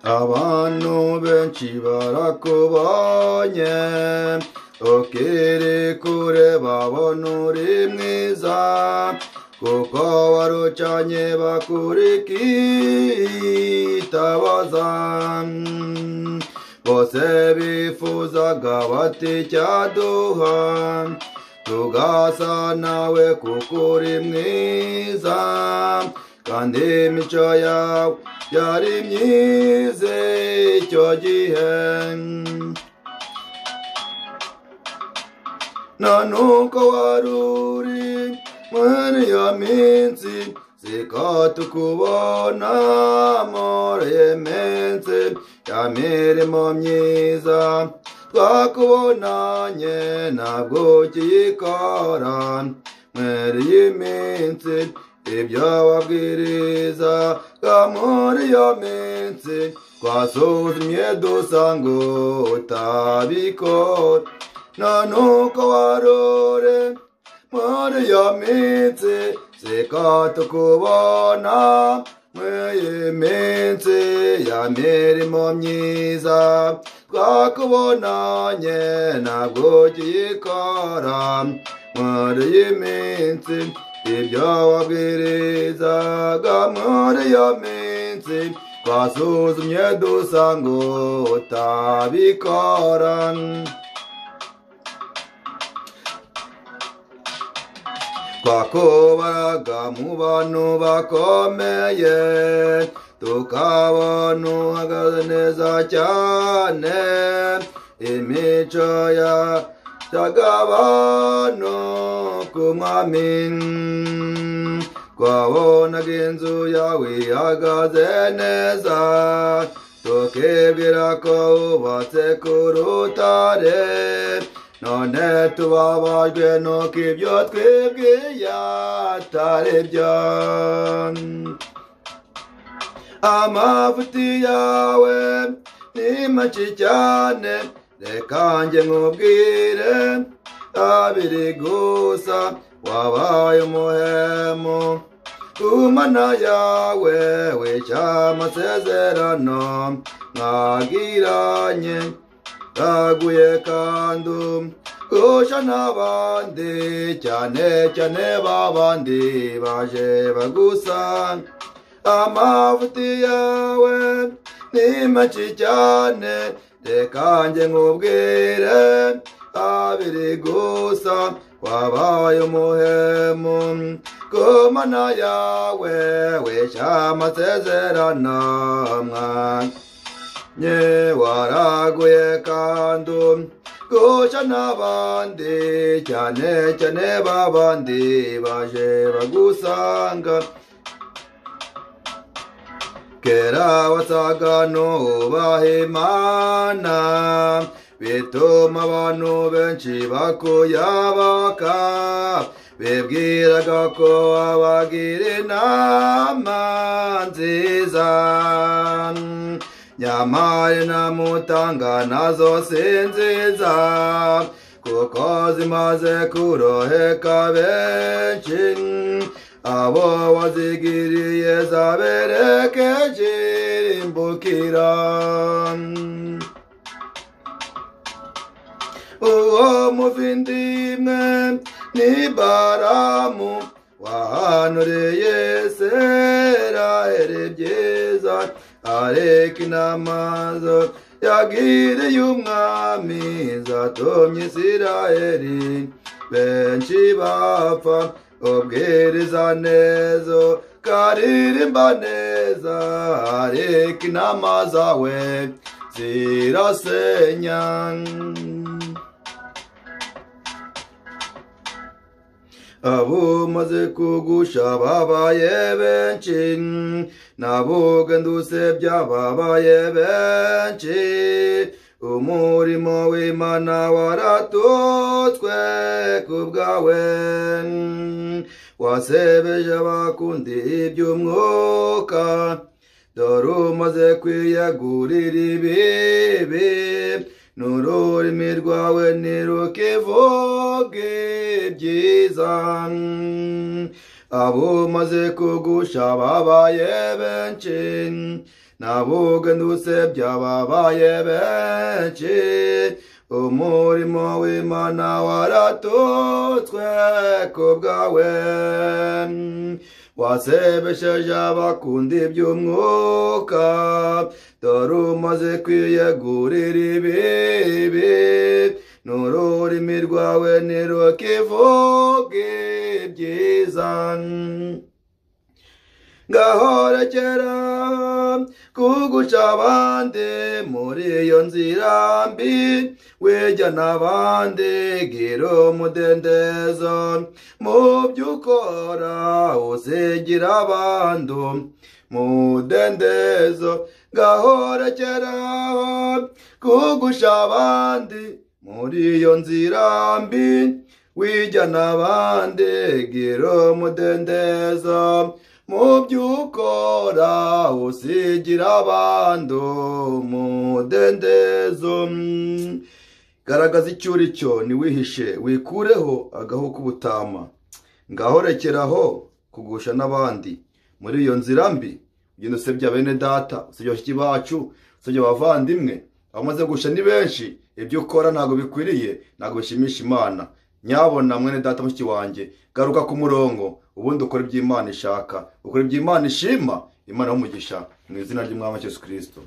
abantu benshi barakubonye ukiri kure babona uri mwiza kuko warucanye bakurikitabaza bose bifuzaga bati cyaduha tugasa nawe kuko uri mwiza kandi imico yawe yari myiza icyo gihe none uko wari uri muri iyo minsi siko tukubona muri iyi minsi ya mirimo myiza twakubonanye ntabwo ukiyikora muri iyi minsi ibyo wabwirizaga muri iyo minsi twasuzumye dusanga utabikora none uko wari uri muri iyo minsi siko tukubona muri iyi minsi ya mirimo myiza twakubonanye ntabwo ukiyikora muri iyi minsi ibyo wabwirizaga muri iyo minsi twasuzumye dusanga utabikora twakubaraga mu bantu bakomeye tukabona uhagaze neza cyane imico yacaga abantu ku mwami twabonaga inzu yawe ihagaze neza tukibwira ko wubatse ku rutare none tubabajwe nuko ibyo twibwiye atari byo amafuti yawe ni menshi cyane reka njye nkubwire abiri gusa wabaye umuhemu ku mana yawe wica amasezerano mwagiranye raguye kandi kurusha n'abandi cyane cyane babandi baje bagusanga amafuti yawe ni menshi cyane reka njye nkubwire abiri gusa wabaye umuhemu ku mana yawe wica amasezerano mwanye waraguye kandi kurusha n'abandi cyane cyane babandi baje bagusanga kera wasaga nubaha Imana bituma abantu benshi bakuyabaka bibwiraga ko wabagira inama nziza nyamara inamutanga nazo si nziza kuko zimaze kuroheka benshi abo wazigiriye zaberekeje imbukira uwo muvindimwe ni Baramu wahanuriye Seraheli byiza areka inama zo yagiriye umwami zatumye Isiraheli benshi bapfa ubwiriza neza karirimba neza areka inama zawe zirasenya abo maze kugusha babaye benshi nabuge ndusebya babaye benshi umurimo w'Imana waratutswe kubwawe wasebeje abakundi iby'umwuka dore umaze kwiyegurira ibibi n'ururimi rwawe ntirukivuge ibyiza abo maze kugusha babaye benshi nabugendutse byababaye benshi umurimo w'Imana waratutswe ku bwawe wasebesheje abakunda iby'umwuka dore umaze kwiyegurira ibibi n'ururimi rwawe ntirukivuge ibyiza ngahorekera kugusha abandi muri iyo nzira mbi wejya n'abandi gira umudendezo mu byo ukora usigira abandi umudendezo ngahorekera kugusha abandi muri iyo nzira mbi wejya n'abandi gira umudendezo mu byo ukora usigira abandi umudendezo garagaza icyo uri cyo ntiwihishe wikureho agahu k'ubutama ngahorekeraho kugusha n'abandi muri iyo nzira mbi ugenda usebya bene data usebya bashiki bacu usebya abavandimwe abamaze gusha ni benshi ibyo ukora ntabwo bikwiriye ntabwo bishimisha Imana nyabona mwene data mushiki wanjye garuka ku murongo ubundi ukora iby'Imana ishaka ukora iby'Imana ishima Imana y'umugisha mu izina ry'Umwami Yesu Kristo.